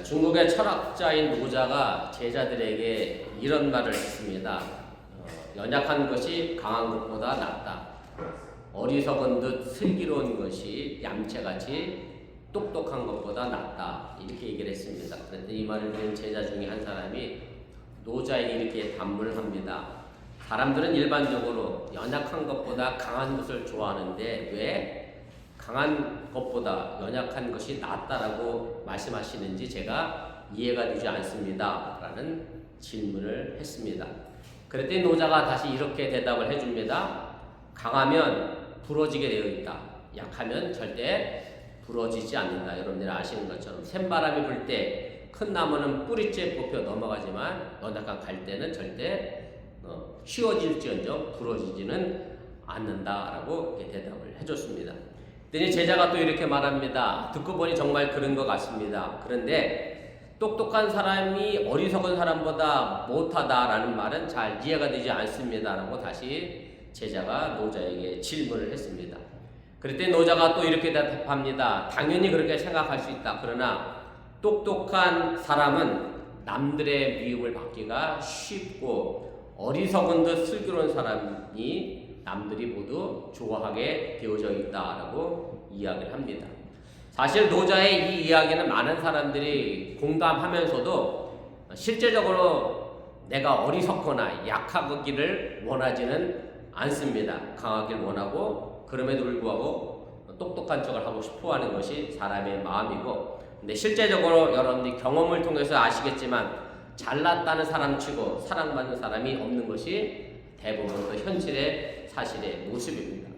중국의 철학자인 노자가 제자들에게 이런 말을 했습니다. 연약한 것이 강한 것보다 낫다. 어리석은 듯 슬기로운 것이 얌체같이 똑똑한 것보다 낫다. 이렇게 얘기를 했습니다. 그런데 이 말을 들은 제자 중에 한 사람이 노자에게 이렇게 반문을 합니다. 사람들은 일반적으로 연약한 것보다 강한 것을 좋아하는데 왜 강한 것보다 연약한 것이 낫다라고 말씀하시는지 제가 이해가 되지 않습니다. 라는 질문을 했습니다. 그랬더니 노자가 다시 이렇게 대답을 해줍니다. 강하면 부러지게 되어 있다. 약하면 절대 부러지지 않는다. 여러분들이 아시는 것처럼 샘바람이 불 때 큰 나무는 뿌리째 뽑혀 넘어가지만 연약한 갈대는 절대 휘어질지언정 부러지지는 않는다라고 대답을 해줬습니다. 그랬더니 제자가 또 이렇게 말합니다. 듣고 보니 정말 그런 것 같습니다. 그런데 똑똑한 사람이 어리석은 사람보다 못하다라는 말은 잘 이해가 되지 않습니다라고 다시 제자가 노자에게 질문을 했습니다. 그랬더니 노자가 또 이렇게 대답합니다. 당연히 그렇게 생각할 수 있다. 그러나 똑똑한 사람은 남들의 미움을 받기가 쉽고 어리석은 듯 슬기로운 사람이 남들이 모두 좋아하게 되어져 있다라고 이야기를 합니다. 사실 노자의 이 이야기는 많은 사람들이 공감하면서도 실제적으로 내가 어리석거나 약하기를 원하지는 않습니다. 강하기를 원하고 그럼에도 불구하고 똑똑한 척을 하고 싶어하는 것이 사람의 마음이고, 근데 실제적으로 여러분들이 경험을 통해서 아시겠지만 잘났다는 사람치고 사랑받는 사람이 없는 것이 대부분 그 현실의 사실의 모습입니다.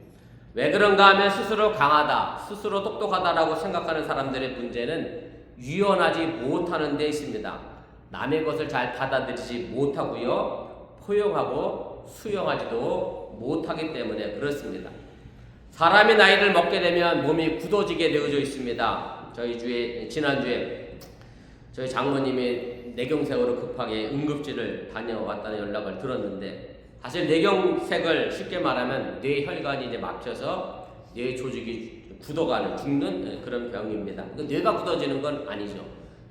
왜 그런가 하면 스스로 강하다, 스스로 똑똑하다라고 생각하는 사람들의 문제는 유연하지 못하는 데 있습니다. 남의 것을 잘 받아들이지 못하고요, 포용하고 수용하지도 못하기 때문에 그렇습니다. 사람이 나이를 먹게 되면 몸이 굳어지게 되어져 있습니다. 지난주에 저희 장모님이 뇌경색으로 급하게 응급실을 다녀왔다는 연락을 들었는데, 사실 뇌경색을 쉽게 말하면 뇌혈관이 이제 막혀서 뇌 조직이 굳어가는, 죽는 그런 병입니다. 뇌가 굳어지는 건 아니죠.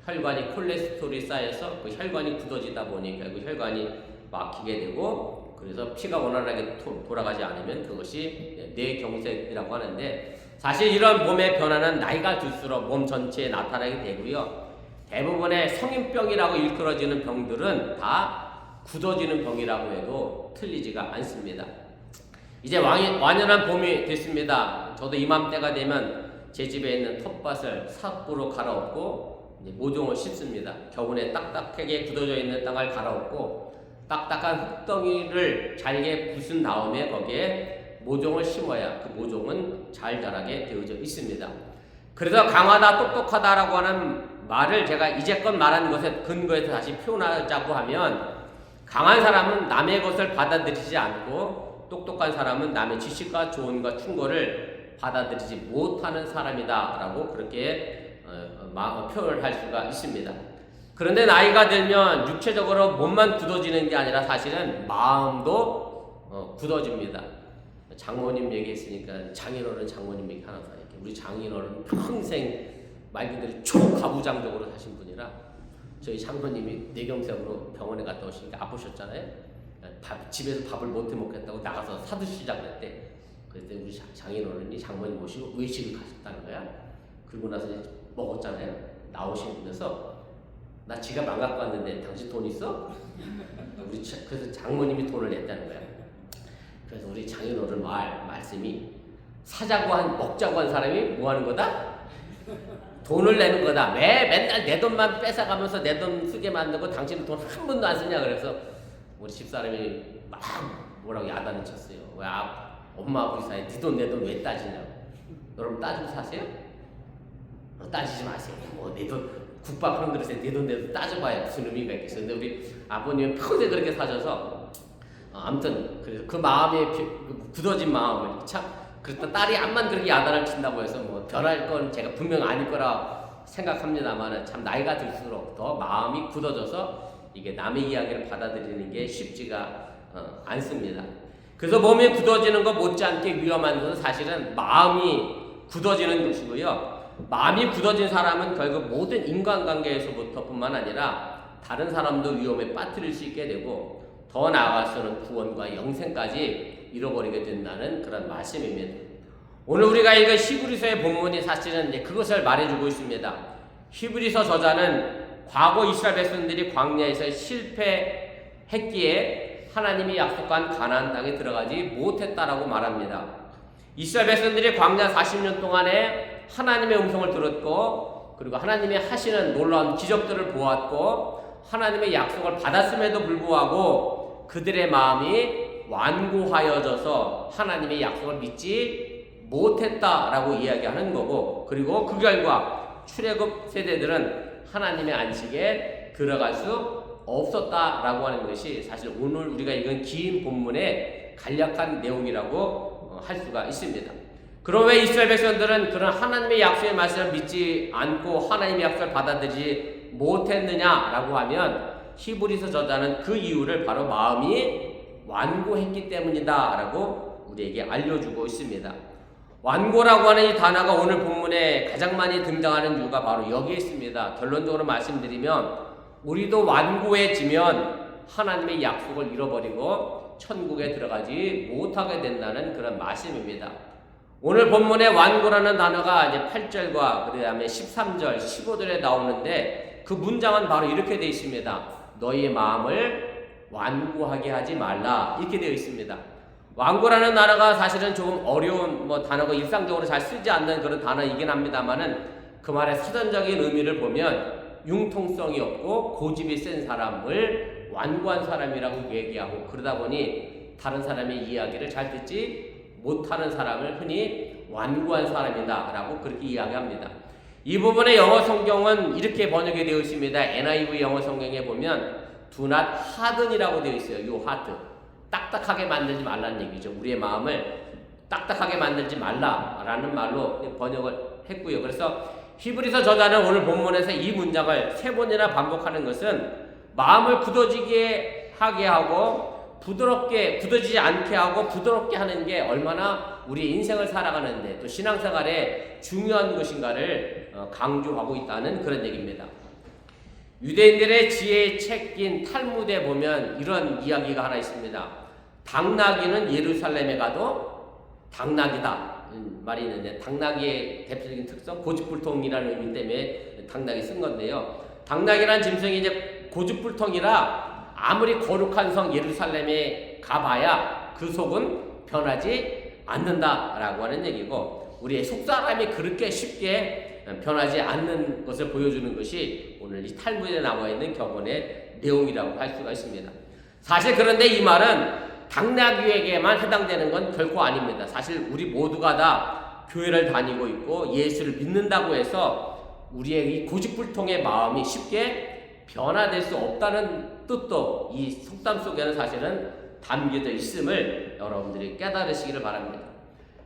혈관이 콜레스테롤이 쌓여서 그 혈관이 굳어지다 보니 결국 혈관이 막히게 되고, 그래서 피가 원활하게 돌아가지 않으면 그것이 뇌경색이라고 하는데, 사실 이런 몸의 변화는 나이가 들수록 몸 전체에 나타나게 되고요. 대부분의 성인병이라고 일컬어지는 병들은 다 굳어지는 병이라고 해도 틀리지가 않습니다. 이제 완연한 봄이 됐습니다. 저도 이맘때가 되면 제 집에 있는 텃밭을 삽으로 갈아엎고 모종을 심습니다. 겨우내 딱딱하게 굳어져 있는 땅을 갈아엎고 딱딱한 흙덩이를 잘게 부순 다음에 거기에 모종을 심어야 그 모종은 잘 자라게 되어져 있습니다. 그래서 강하다, 똑똑하다라고 하는 말을 제가 이제껏 말한 것에 근거해서 다시 표현하자고 하면, 강한 사람은 남의 것을 받아들이지 않고 똑똑한 사람은 남의 지식과 조언과 충고를 받아들이지 못하는 사람이다라고 그렇게 표현을 할 수가 있습니다. 그런데 나이가 들면 육체적으로 몸만 굳어지는 게 아니라 사실은 마음도 굳어집니다. 장모님 얘기했으니까 장인어른 장모님 얘기 하나 더 할게요. 우리 장인어른 평생 말 그대로 초가부장적으로 사신 분이라 저희 장모님이 뇌경색으로 병원에 갔다 오시니까 아프셨잖아요. 집에서 밥을 못 해 먹겠다고 나가서 사드시자고 그랬대. 그때 우리 장인어른이 장모님 모시고 외식을 가셨다는 거야. 그리고 나서 이제 먹었잖아요. 나오시면서 나 지갑 안 갖고 왔는데 당신 돈 있어? 그래서 장모님이 돈을 냈다는 거야. 그래서 우리 장인어른 말씀이 먹자고 한 사람이 뭐 하는 거다? 돈을 내는 거다. 맨날 내 돈만 뺏어가면서 내 돈 쓰게 만들고 당신은 돈 한 번도 안 쓰냐. 그래서 우리 집사람이 막 뭐라고 야단을 쳤어요. 왜 엄마 우리 사이에 네 돈 내 돈 왜 따지냐고. 여러분 따지고 사세요? 따지지 마세요. 뭐 내 돈 국밥 한 그릇에 내 돈 내도 따져봐야 무슨 의미가 있겠어요. 근데 우리 아버님은 평생 그렇게 사셔서 아무튼 그 마음에 굳어진 마음을 참, 그랬다 딸이 암만 그렇게 야단을 친다고 해서 뭐 변할 건 제가 분명 아닐 거라 생각합니다만, 참 나이가 들수록 더 마음이 굳어져서 이게 남의 이야기를 받아들이는 게 쉽지가 않습니다. 그래서 몸이 굳어지는 것 못지않게 위험한 것은 사실은 마음이 굳어지는 것이고요. 마음이 굳어진 사람은 결국 모든 인간관계에서부터뿐만 아니라 다른 사람도 위험에 빠뜨릴 수 있게 되고 더 나아가서는 구원과 영생까지 잃어버리게 된다는 그런 말씀입니다. 오늘 우리가 읽은 히브리서의 본문이 사실은 이제 그것을 말해주고 있습니다. 히브리서 저자는 과거 이스라엘 백성들이 광야에서 실패했기에 하나님이 약속한 가나안 땅에 들어가지 못했다라고 말합니다. 이스라엘 백성들이 광야 40년 동안에 하나님의 음성을 들었고 그리고 하나님이 하시는 놀라운 기적들을 보았고 하나님의 약속을 받았음에도 불구하고 그들의 마음이 완고하여져서 하나님의 약속을 믿지 못했다라고 이야기하는 거고 그리고 그 결과 출애굽 세대들은 하나님의 안식에 들어갈 수 없었다라고 하는 것이 사실 오늘 우리가 읽은 긴 본문의 간략한 내용이라고 할 수가 있습니다. 그럼 왜 이스라엘 백성들은 그런 하나님의 약속의 말씀을 믿지 않고 하나님의 약속을 받아들이지 못했느냐라고 하면 히브리서 저자는 그 이유를 바로 마음이 완고했기 때문이다라고 우리에게 알려주고 있습니다. 완고라고 하는 이 단어가 오늘 본문에 가장 많이 등장하는 이유가 바로 여기에 있습니다. 결론적으로 말씀드리면 우리도 완고해지면 하나님의 약속을 잃어버리고 천국에 들어가지 못하게 된다는 그런 말씀입니다. 오늘 본문에 완고라는 단어가 이제 8절과 그 다음에 13절, 15절에 나오는데 그 문장은 바로 이렇게 되어 있습니다. 너희의 마음을 완고하게 하지 말라 이렇게 되어 있습니다. 완고라는 단어가 사실은 조금 어려운 단어가 일상적으로 잘 쓰지 않는 그런 단어이긴 합니다만은 그 말의 사전적인 의미를 보면 융통성이 없고 고집이 센 사람을 완고한 사람이라고 얘기하고 그러다 보니 다른 사람의 이야기를 잘 듣지 못하는 사람을 흔히 완고한 사람이다 라고 그렇게 이야기합니다. 이 부분의 영어 성경은 이렇게 번역이 되어 있습니다. NIV 영어 성경에 보면 Do not harden이라고 되어 있어요. 요 하트 딱딱하게 만들지 말라는 얘기죠. 우리의 마음을 딱딱하게 만들지 말라라는 말로 번역을 했고요. 그래서 히브리서 저자는 오늘 본문에서 이 문장을 3번이나 반복하는 것은 마음을 굳어지게 하게 하고 부드럽게 굳어지지 않게 하고 부드럽게 하는 게 얼마나 우리 인생을 살아가는데 또 신앙생활에 중요한 것인가를 강조하고 있다는 그런 얘기입니다. 유대인들의 지혜의 책인 탈무드에 보면 이런 이야기가 하나 있습니다. 당나귀는 예루살렘에 가도 당나귀다 말이 있는데 당나귀의 대표적인 특성 고집불통이라는 의미 때문에 당나귀 쓴 건데요. 당나귀란 짐승이 이제 고집불통이라 아무리 거룩한 성 예루살렘에 가봐야 그 속은 변하지 않는다라고 하는 얘기고 우리의 속사람이 그렇게 쉽게 변하지 않는 것을 보여주는 것이 오늘 이 탈무드에 나와 있는 격언의 내용이라고 할 수가 있습니다. 사실 그런데 이 말은 당나귀에게만 해당되는 건 결코 아닙니다. 사실 우리 모두가 다 교회를 다니고 있고 예수를 믿는다고 해서 우리의 이 고집불통의 마음이 쉽게 변화될 수 없다는 뜻도 이 속담 속에는 사실은 담겨져 있음을 여러분들이 깨달으시기를 바랍니다.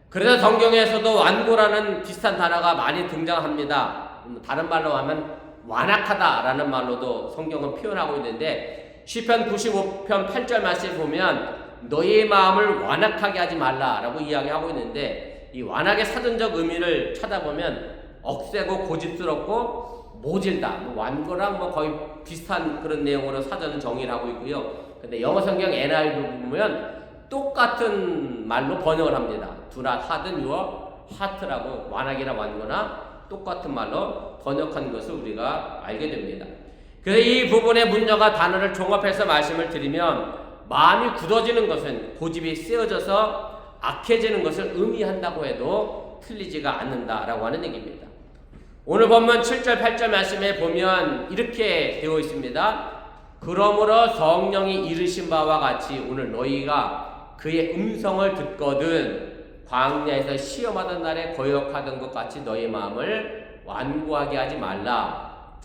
그래서 성경에서도 완고라는 비슷한 단어가 많이 등장합니다. 다른 말로 하면 완악하다라는 말로도 성경은 표현하고 있는데 시편 95편 8절 말씀에 보면 너희의 마음을 완악하게 하지 말라라고 이야기하고 있는데 이 완악의 사전적 의미를 찾아보면 억세고 고집스럽고 모질다. 완고랑 거의 비슷한 그런 내용으로 사전은 정의를 하고 있고요. 근데 영어 성경 NIV 보면 똑같은 말로 번역을 합니다. Do not harden your heart라고 완악이나 완고나 똑같은 말로 번역한 것을 우리가 알게 됩니다. 그래서 이 부분의 문제가 단어를 종합해서 말씀을 드리면 마음이 굳어지는 것은 고집이 세어져서 악해지는 것을 의미한다고 해도 틀리지가 않는다라고 하는 얘기입니다. 오늘 본문 7절 8절 말씀에 보면 이렇게 되어 있습니다. 그러므로 성령이 이르신 바와 같이 오늘 너희가 그의 음성을 듣거든 광야에서 시험하던 날에 거역하던 것 같이 너희 마음을 완고하게 하지 말라.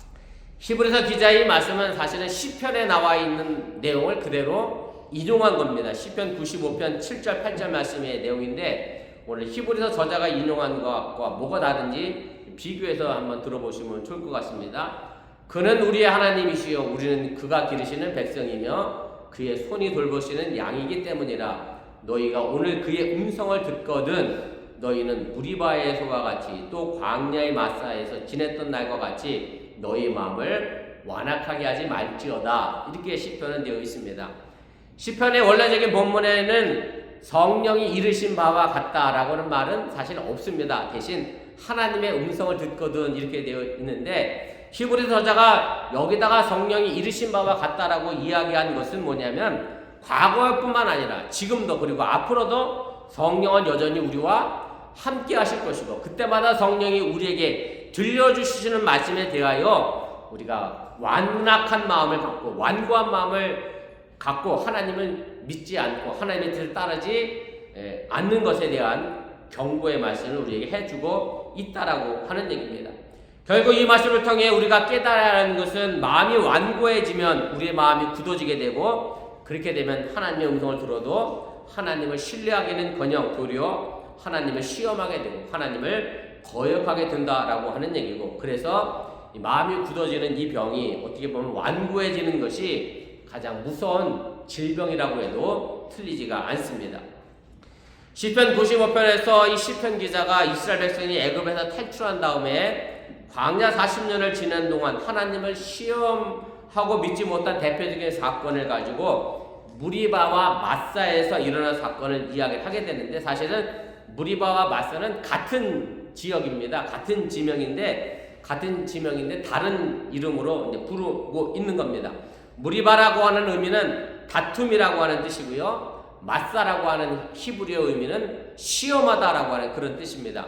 히브리서 기자의 말씀은 사실은 시편에 나와 있는 내용을 그대로 인용한 겁니다. 시편 95편 7절 8절 말씀의 내용인데 오늘 히브리서 저자가 인용한 것과 뭐가 다른지 비교해서 한번 들어보시면 좋을 것 같습니다. 그는 우리의 하나님이시요 우리는 그가 기르시는 백성이며 그의 손이 돌보시는 양이기 때문이라. 너희가 오늘 그의 음성을 듣거든 너희는 무리바에서와 같이 또 광야의 마사에서 지냈던 날과 같이 너희 마음을 완악하게 하지 말지어다. 이렇게 시편은 되어 있습니다. 시편의 원래적인 본문에는 성령이 이르신 바와 같다라고는 말은 사실 없습니다. 대신 하나님의 음성을 듣거든 이렇게 되어 있는데, 히브리 저자가 여기다가 성령이 이르신 바와 같다라고 이야기한 것은 뭐냐면, 과거뿐만 아니라 지금도 그리고 앞으로도 성령은 여전히 우리와 함께 하실 것이고, 그때마다 성령이 우리에게 들려주시는 말씀에 대하여 우리가 완악한 마음을 갖고 완고한 마음을 갖고 하나님을 믿지 않고 하나님의 뜻을 따르지 않는 것에 대한 경고의 말씀을 우리에게 해주고 있다라고 하는 얘기입니다. 결국 이 말씀을 통해 우리가 깨달아야 하는 것은, 마음이 완고해지면 우리의 마음이 굳어지게 되고, 그렇게 되면 하나님의 음성을 들어도 하나님을 신뢰하기는커녕 도리어 하나님을 시험하게 되고 하나님을 거역하게 된다라고 하는 얘기고, 그래서 이 마음이 굳어지는 이 병이 어떻게 보면 완고해지는 것이 가장 무서운 질병이라고 해도 틀리지가 않습니다. 시편 95편에서 이 시편 기자가 이스라엘 백성이 애굽에서 탈출한 다음에 광야 40년을 지낸 동안 하나님을 시험하고 믿지 못한 대표적인 사건을 가지고 무리바와 마사에서 일어난 사건을 이야기하게 되는데, 사실은 무리바와 마사는 같은 지역입니다. 같은 지명인데 다른 이름으로 이제 부르고 있는 겁니다. 무리바라고 하는 의미는 다툼이라고 하는 뜻이고요, 마사라고 하는 히브리어 의미는 시험하다라고 하는 그런 뜻입니다.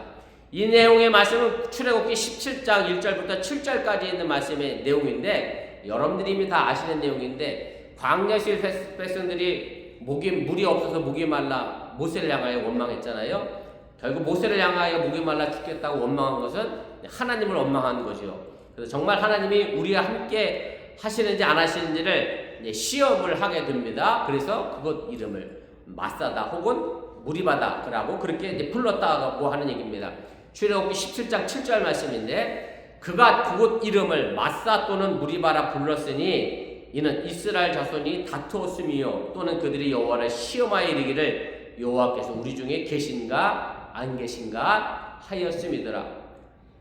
이 내용의 말씀은 출애굽기 17장 1절부터 7절까지 있는 말씀의 내용인데, 여러분들이 이미 다 아시는 내용인데, 광야시 백성들이 물이 없어서 목이 말라 모세를 향하여 원망했잖아요. 결국 모세를 향하여 목이 말라 죽겠다고 원망한 것은 하나님을 원망한 거죠. 그래서 정말 하나님이 우리와 함께 하시는지 안 하시는지를 시험을 하게 됩니다. 그래서 그곳 이름을 마사다 혹은 무리바다라고 그렇게 이제 불렀다고 하는 얘기입니다. 출애굽기 17장 7절 말씀인데, 그가 그곳 이름을 마사 또는 무리바라 불렀으니 이는 이스라엘 자손이 다투었음이요 또는 그들이 여호와를 시험하여 이르기를 여호와께서 우리 중에 계신가 안 계신가 하였음이더라.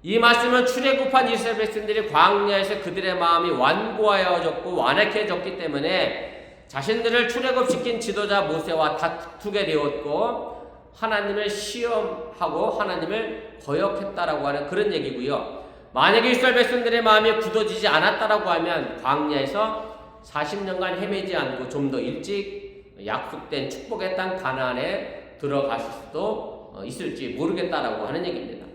이 말씀은 출애굽한 이스라엘 백성들이 광야에서 그들의 마음이 완고하여졌고 완악해졌기 때문에 자신들을 출애굽시킨 지도자 모세와 다투게 되었고 하나님을 시험하고 하나님을 거역했다라고 하는 그런 얘기고요. 만약에 이스라엘 백성들의 마음이 굳어지지 않았다라고 하면 광야에서 40년간 헤매지 않고 좀 더 일찍 약속된 축복의 땅 가나안에 들어갔을 수도 있을지 모르겠다라고 하는 얘기입니다.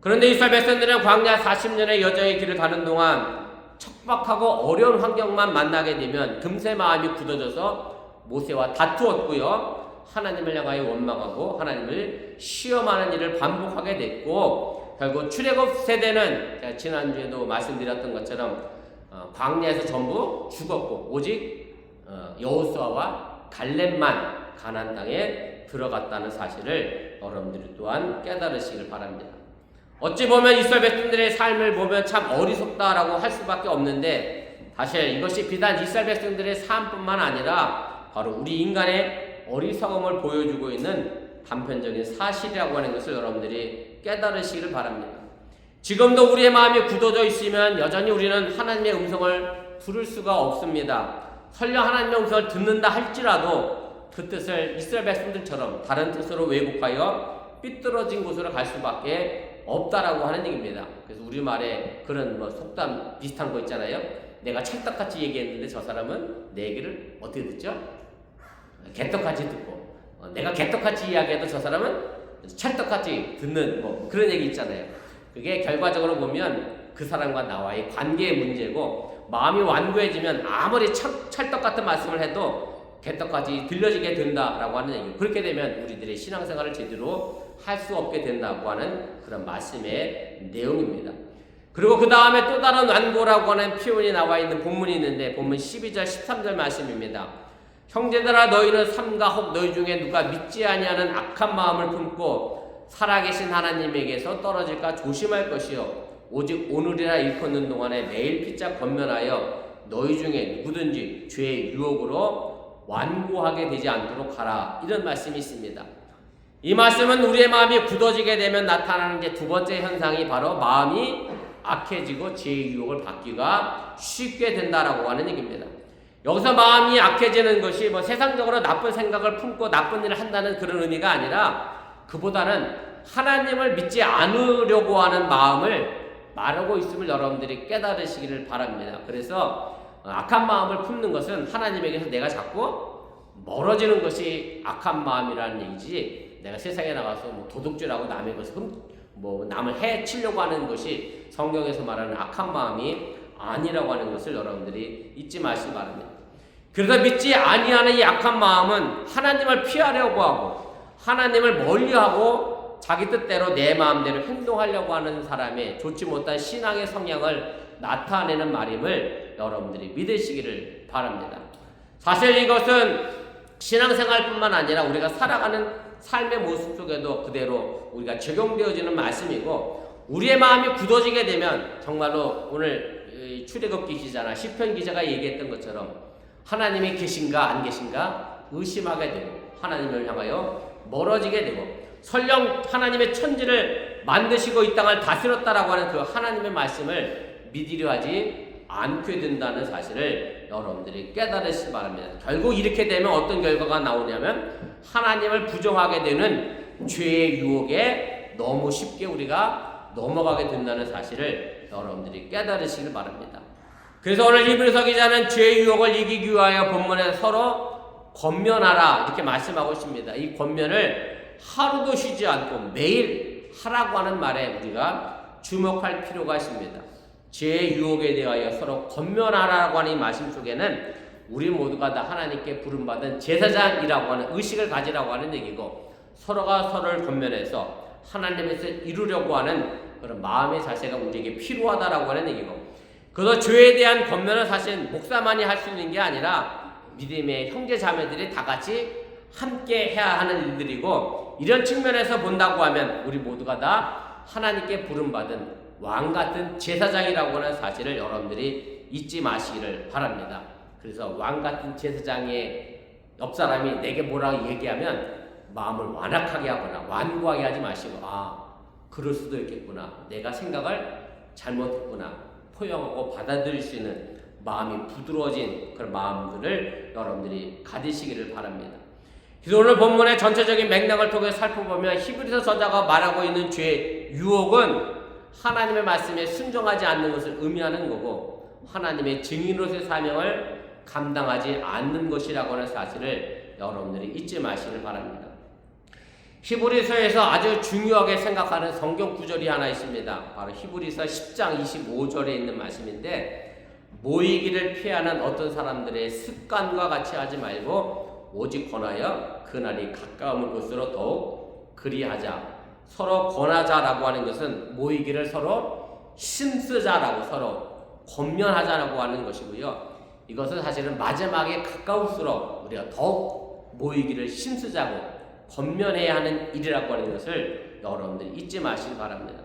그런데 이스라엘 백성들은 광야 40년의 여정의 길을 가는 동안 척박하고 어려운 환경만 만나게 되면 금세 마음이 굳어져서 모세와 다투었고요, 하나님을 향하여 원망하고 하나님을 시험하는 일을 반복하게 됐고, 결국 출애굽 세대는 제가 지난주에도 말씀드렸던 것처럼 광야에서 전부 죽었고 오직 여호수아와 갈렙만 가나안 땅에 들어갔다는 사실을 여러분들이 또한 깨달으시길 바랍니다. 어찌 보면 이스라엘 백성들의 삶을 보면 참 어리석다라고 할 수밖에 없는데, 사실 이것이 비단 이스라엘 백성들의 삶뿐만 아니라 바로 우리 인간의 어리석음을 보여주고 있는 단편적인 사실이라고 하는 것을 여러분들이 깨달으시기를 바랍니다. 지금도 우리의 마음이 굳어져 있으면 여전히 우리는 하나님의 음성을 들을 수가 없습니다. 설령 하나님의 음성을 듣는다 할지라도 그 뜻을 이스라엘 백성들처럼 다른 뜻으로 왜곡하여 삐뚤어진 곳으로 갈 수밖에 없다라고 하는 얘기입니다. 그래서 우리말에 그런 속담 비슷한 거 있잖아요. 내가 찰떡같이 얘기했는데 저 사람은 내 얘기를 어떻게 듣죠? 개떡같이 듣고, 내가 개떡같이 이야기해도 저 사람은 찰떡같이 듣는 그런 얘기 있잖아요. 그게 결과적으로 보면 그 사람과 나와의 관계의 문제고, 마음이 완고해지면 아무리 찰떡같은 말씀을 해도 개떡같이 들려지게 된다라고 하는 얘기. 그렇게 되면 우리들의 신앙생활을 제대로 할 수 없게 된다고 하는 그런 말씀의 내용입니다. 그리고 그 다음에 또 다른 완고라고 하는 표현이 나와 있는 본문이 있는데, 본문 12절 13절 말씀입니다. 형제들아 너희는 삼가 혹 너희 중에 누가 믿지 아니하는 악한 마음을 품고 살아계신 하나님에게서 떨어질까 조심할 것이요 오직 오늘이라 일컫는 동안에 매일 피차 권면하여 너희 중에 누구든지 죄의 유혹으로 완고하게 되지 않도록 하라. 이런 말씀이 있습니다. 이 말씀은 우리의 마음이 굳어지게 되면 나타나는 게 두 번째 현상이 바로 마음이 악해지고 죄의 유혹을 받기가 쉽게 된다라고 하는 얘기입니다. 여기서 마음이 악해지는 것이 뭐 세상적으로 나쁜 생각을 품고 나쁜 일을 한다는 그런 의미가 아니라 그보다는 하나님을 믿지 않으려고 하는 마음을 말하고 있음을 여러분들이 깨달으시기를 바랍니다. 그래서 악한 마음을 품는 것은 하나님에게서 내가 자꾸 멀어지는 것이 악한 마음이라는 얘기지, 내가 세상에 나가서 뭐 도둑질하고 남의 것을 뭐 남을 해치려고 하는 것이 성경에서 말하는 악한 마음이 아니라고 하는 것을 여러분들이 잊지 마시기 바랍니다. 그래서 믿지 아니하는 이 악한 마음은 하나님을 피하려고 하고 하나님을 멀리하고 자기 뜻대로 내 마음대로 행동하려고 하는 사람의 좋지 못한 신앙의 성향을 나타내는 말임을 여러분들이 믿으시기를 바랍니다. 사실 이것은 신앙생활뿐만 아니라 우리가 살아가는 삶의 모습 속에도 그대로 우리가 적용되어지는 말씀이고, 우리의 마음이 굳어지게 되면 정말로 오늘 출애굽기 기자나 시편 기자가 얘기했던 것처럼 하나님이 계신가 안 계신가 의심하게 되고 하나님을 향하여 멀어지게 되고, 설령 하나님의 천지를 만드시고 이 땅을 다스렸다라고 하는 그 하나님의 말씀을 믿으려 하지 않게 된다는 사실을 여러분들이 깨달으시기 바랍니다. 결국 이렇게 되면 어떤 결과가 나오냐면 하나님을 부정하게 되는 죄의 유혹에 너무 쉽게 우리가 넘어가게 된다는 사실을 여러분들이 깨달으시길 바랍니다. 그래서 오늘 히브리서 기자는 죄의 유혹을 이기기 위하여 본문에 서로 권면하라 이렇게 말씀하고 있습니다. 이 권면을 하루도 쉬지 않고 매일 하라고 하는 말에 우리가 주목할 필요가 있습니다. 죄의 유혹에 대하여 서로 권면하라고 하는 이 말씀 속에는 우리 모두가 다 하나님께 부름받은 제사장이라고 하는 의식을 가지라고 하는 얘기고, 서로가 서로를 권면해서 하나님에서 이루려고 하는 그런 마음의 자세가 우리에게 필요하다라고 하는 얘기고, 그래서 죄에 대한 권면은 사실 목사만이 할 수 있는 게 아니라 믿음의 형제 자매들이 다 같이 함께 해야 하는 일들이고, 이런 측면에서 본다고 하면 우리 모두가 다 하나님께 부름받은 왕 같은 제사장이라고 하는 사실을 여러분들이 잊지 마시기를 바랍니다. 그래서 왕 같은 제사장의 옆 사람이 내게 뭐라고 얘기하면 마음을 완악하게 하거나 완고하게 하지 마시고, 그럴 수도 있겠구나, 내가 생각을 잘못했구나, 포용하고 받아들일 수 있는 마음이 부드러워진 그런 마음들을 여러분들이 가지시기를 바랍니다. 그래서 오늘 본문의 전체적인 맥락을 통해 살펴보면 히브리서 저자가 말하고 있는 죄의 유혹은 하나님의 말씀에 순종하지 않는 것을 의미하는 거고, 하나님의 증인으로서의 사명을 감당하지 않는 것이라고 하는 사실을 여러분들이 잊지 마시길 바랍니다. 히브리서에서 아주 중요하게 생각하는 성경 구절이 하나 있습니다. 바로 히브리서 10장 25절에 있는 말씀인데, 모이기를 피하는 어떤 사람들의 습관과 같이 하지 말고 오직 권하여 그날이 가까운 곳으로 더욱 그리하자. 서로 권하자라고 하는 것은 모이기를 서로 힘쓰자라고, 서로 권면하자라고 하는 것이고요. 이것은 사실은 마지막에 가까울수록 우리가 더욱 모이기를 힘쓰자고 권면해야 하는 일이라고 하는 것을 여러분들 잊지 마시기 바랍니다.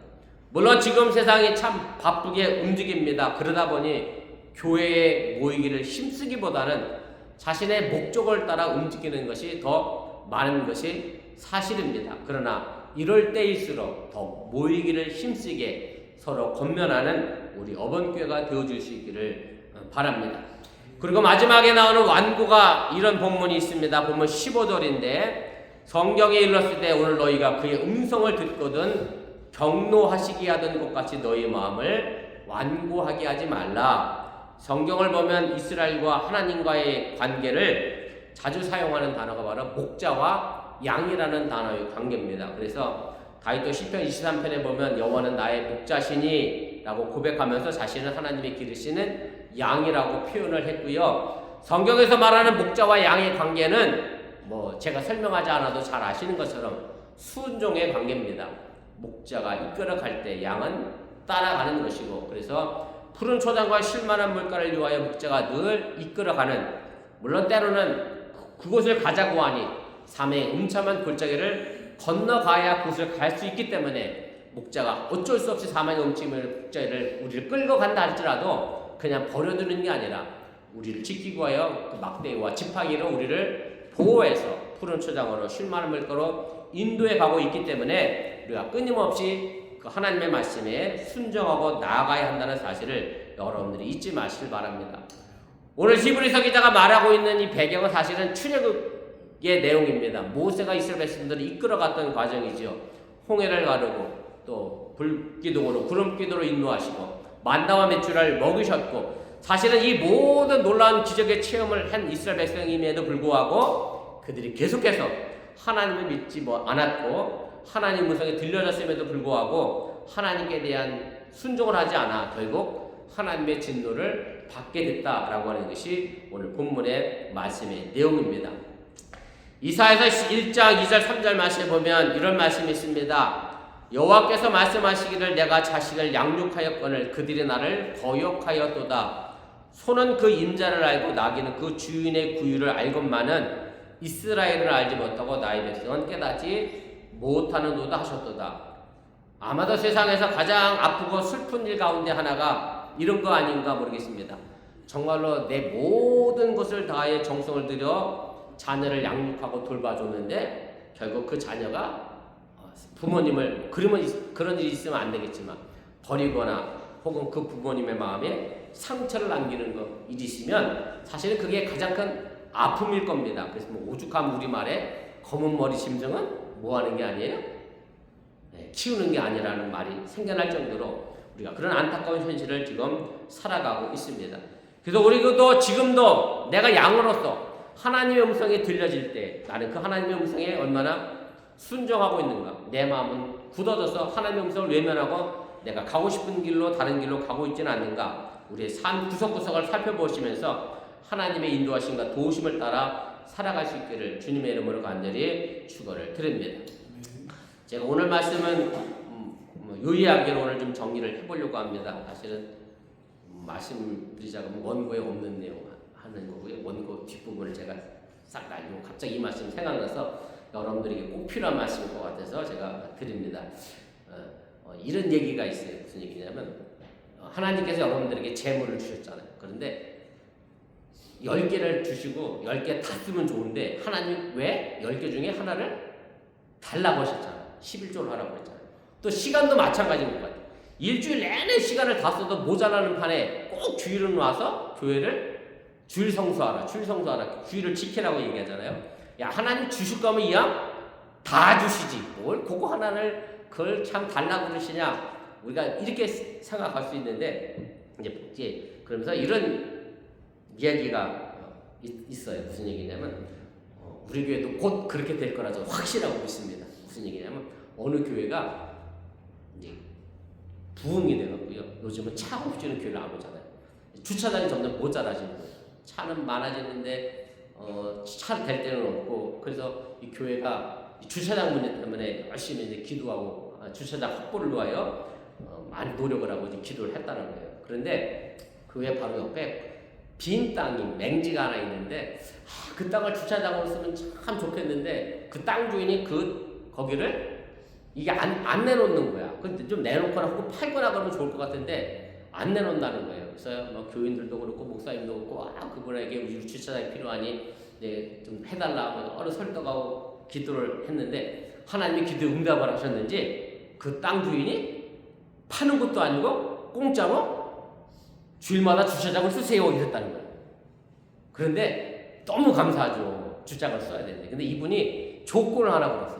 물론 지금 세상이 참 바쁘게 움직입니다. 그러다 보니 교회에 모이기를 힘쓰기보다는 자신의 목적을 따라 움직이는 것이 더 많은 것이 사실입니다. 그러나 이럴 때일수록 더 모이기를 힘쓰게 서로 권면하는 우리 어번교회가 되어주시기를 바랍니다. 그리고 마지막에 나오는 완고가 이런 본문이 있습니다. 본문 15절인데, 성경에 일렀을 때 오늘 너희가 그의 음성을 듣거든 경노하시게 하던 것 같이 너희 마음을 완고하게 하지 말라. 성경을 보면 이스라엘과 하나님과의 관계를 자주 사용하는 단어가 바로 목자와 양이라는 단어의 관계입니다. 그래서 다윗도 시편 23편에 보면 여호와는 나의 목자시니 라고 고백하면서 자신을 하나님의 기르시는 양이라고 표현을 했고요. 성경에서 말하는 목자와 양의 관계는 제가 설명하지 않아도 잘 아시는 것처럼 순종의 관계입니다. 목자가 이끌어갈 때 양은 따라가는 것이고, 그래서 푸른 초장과 쉴만한 물가를 위하여 목자가 늘 이끌어가는, 물론 때로는 그곳을 가자고 하니 삶의 음침한 골짜기를 건너가야 그곳을 갈 수 있기 때문에 목자가 어쩔 수 없이 사망의 음침을 골짜기를 우리를 끌고 간다 할지라도 그냥 버려두는 게 아니라 우리를 지키기 위하여 그 막대기와 지팡이로 우리를 보호해서 푸른 초장으로 쉴만한 물가로 인도해 가고 있기 때문에 우리가 끊임없이 그 하나님의 말씀에 순종하고 나아가야 한다는 사실을 여러분들이 잊지 마시길 바랍니다. 오늘 히브리서 기자가 말하고 있는 이 배경은 사실은 출애굽의 내용입니다. 모세가 이스라엘 백성들을 이끌어갔던 과정이지요. 홍해를 가르고 또 불기둥으로 구름기둥으로 인도하시고 만나와 맷줄을 먹이셨고, 사실은 이 모든 놀라운 기적의 체험을 한 이스라엘 백성임에도 불구하고 그들이 계속해서 하나님을 믿지 않았고 하나님 음성이 들려졌음에도 불구하고 하나님께 대한 순종을 하지 않아 결국 하나님의 진노를 받게 됐다라고 하는 것이 오늘 본문의 말씀의 내용입니다. 이사야서 1장 2절 3절 말씀에 보면 이런 말씀이 있습니다. 여호와께서 말씀하시기를 내가 자식을 양육하였거늘 그들이 나를 거역하였도다. 소는 그 임자를 알고 나귀는 그 주인의 구유를 알건만은 이스라엘을 알지 못하고 나의 백성은 깨닫지 못하는도다 하셨도다. 아마도 세상에서 가장 아프고 슬픈 일 가운데 하나가 이런 거 아닌가 모르겠습니다. 정말로 내 모든 것을 다해 정성을 들여 자녀를 양육하고 돌봐줬는데 결국 그 자녀가 부모님을, 그런 일이 있으면 안 되겠지만 버리거나 혹은 그 부모님의 마음에 상처를 남기는 일이 있으면 사실은 그게 가장 큰 아픔일 겁니다. 그래서 오죽한 우리말에 검은 머리 심정은 뭐 하는 게 아니에요? 키우는 게 아니라는 말이 생겨날 정도로 우리가 그런 안타까운 현실을 지금 살아가고 있습니다. 그래서 우리도 지금도 내가 양으로서 하나님의 음성이 들려질 때 나는 그 하나님의 음성에 얼마나 순종하고 있는가, 내 마음은 굳어져서 하나님의 음성을 외면하고 내가 가고 싶은 길로 다른 길로 가고 있지는 않는가, 우리의 삶 구석구석을 살펴보시면서 하나님의 인도하심과 도우심을 따라 살아갈 수 있기를 주님의 이름으로 간절히 축원을 드립니다. 제가 오늘 말씀은 요약으로 오늘 좀 정리를 해보려고 합니다. 사실은 말씀드리자면 원고에 없는 내용 하는 거고요. 원고 뒷부분을 제가 싹 날리고 갑자기 이 말씀 생각나서 여러분들에게 꼭 필요한 말씀일 것 같아서 제가 드립니다. 이런 얘기가 있어요. 무슨 얘기냐면 하나님께서 여러분들에게 재물을 주셨잖아요. 그런데 10개를 주시고 10개 다 쓰면 좋은데 하나님 왜 10개 중에 하나를 달라고 하셨잖아요. 11조를 하라고 했잖아요. 또 시간도 마찬가지인 것 같아요. 일주일 내내 시간을 다 써도 모자라는 판에 꼭 주일은 와서 교회를 주일 성수하라, 주일을 지키라고 얘기하잖아요. 야, 하나님 주실 거면 이왕 다 주시지 뭘 그거 하나를 그걸 참 달라고 그러시냐, 우리가 이렇게 생각할 수 있는데 이제 그러면서 이런 이야기가 있어요. 무슨 얘기냐면 우리 교회도 곧 그렇게 될 거라 저 확신하고 있습니다. 무슨 얘기냐면 어느 교회가 이제 부흥이 되고요. 요즘은 차 없이는 교회를 안 오잖아요. 주차장이 점점 모자라지는 거예요. 차는 많아지는데 차를 댈 데는 없고, 그래서 이 교회가 주차장 문제 때문에 열심히 이제 기도하고 주차장 확보를 위하여 많이 노력을 하고 이제 기도를 했다는 거예요. 그런데 그 외 바로 옆에 빈 땅이 맹지가 하나 있는데 그 땅을 주차장으로 쓰면 참 좋겠는데 그 땅 주인이 거기를 이게 안 내놓는 거야. 근데 좀 내놓거나 혹은 팔거나 그러면 좋을 것 같은데 안 내놓는다는 거예요. 그래서 교인들도 그렇고 목사님도 그렇고 그분에게 우리 주차장이 필요하니 좀 해달라 어느 설득하고 기도를 했는데 하나님이 기도에 응답을 하셨는지 그 땅 주인이 파는 것도 아니고 공짜로 주일마다 주차장을 쓰세요 이랬다는 거예요. 그런데 너무 감사하죠. 주차장을 써야 되는데. 근데 이분이 조건을 하나 걸었어요.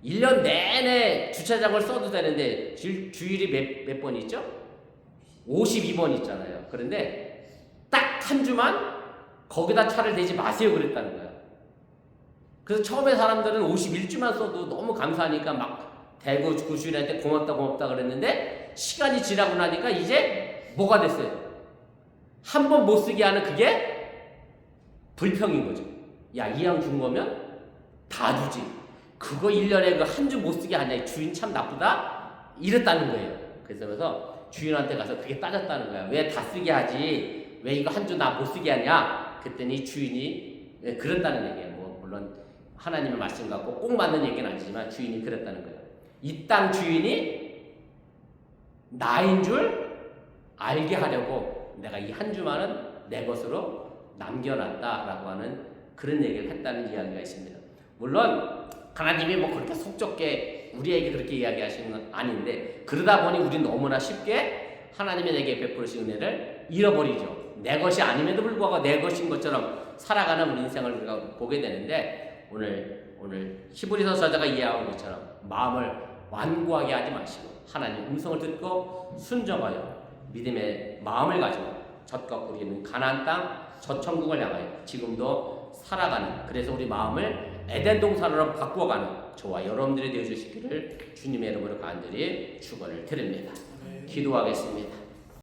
1년 내내 주차장을 써도 되는데 주일이 몇 번 있죠? 52번 있잖아요. 그런데 딱 한 주만 거기다 차를 대지 마세요 그랬다는 거야. 그래서 처음에 사람들은 51주만 써도 너무 감사하니까 막 대구 구주인한테 고맙다 그랬는데 시간이 지나고 나니까 이제 뭐가 됐어요? 한 번 못 쓰게 하는 그게 불평인 거죠. 야, 이왕 준 거면 다 주지. 그거 1년에 그 한 주 못 쓰게 하냐. 주인 참 나쁘다. 이랬다는 거예요. 그래서 주인한테 가서 그게 따졌다는 거야. 왜 다 쓰게 하지? 왜 이거 한 주 나 못 쓰게 하냐? 그랬더니 주인이 그랬다는 얘기예요. 물론 하나님의 말씀 갖고 꼭 맞는 얘기는 아니지만 주인이 그랬다는 거예요. 이 땅 주인이 나인 줄 알게 하려고 내가 이 한 주만은 내 것으로 남겨놨다라고 하는 그런 얘기를 했다는 이야기가 있습니다. 물론 하나님이 뭐 그렇게 속좁게 우리에게 그렇게 이야기하시는 건 아닌데 그러다 보니 우리 너무나 쉽게 하나님이 내게 베푸신 은혜를 잃어버리죠. 내 것이 아님에도 불구하고 내 것인 것처럼 살아가는 우리 인생을 우리가 보게 되는데 오늘 히브리서 저자가 이해한 것처럼 마음을 완고하게 하지 마시고 하나님 음성을 듣고 순종하여 믿음의 마음을 가지고 젖과 꿀이 있는 가나안 땅 저 천국을 향하여 지금도 살아가는 그래서 우리 마음을 에덴 동산으로 바꾸어가는 저와 여러분들이 되어주시기를 주님의 이름으로 간절히 축원을 드립니다. 기도하겠습니다.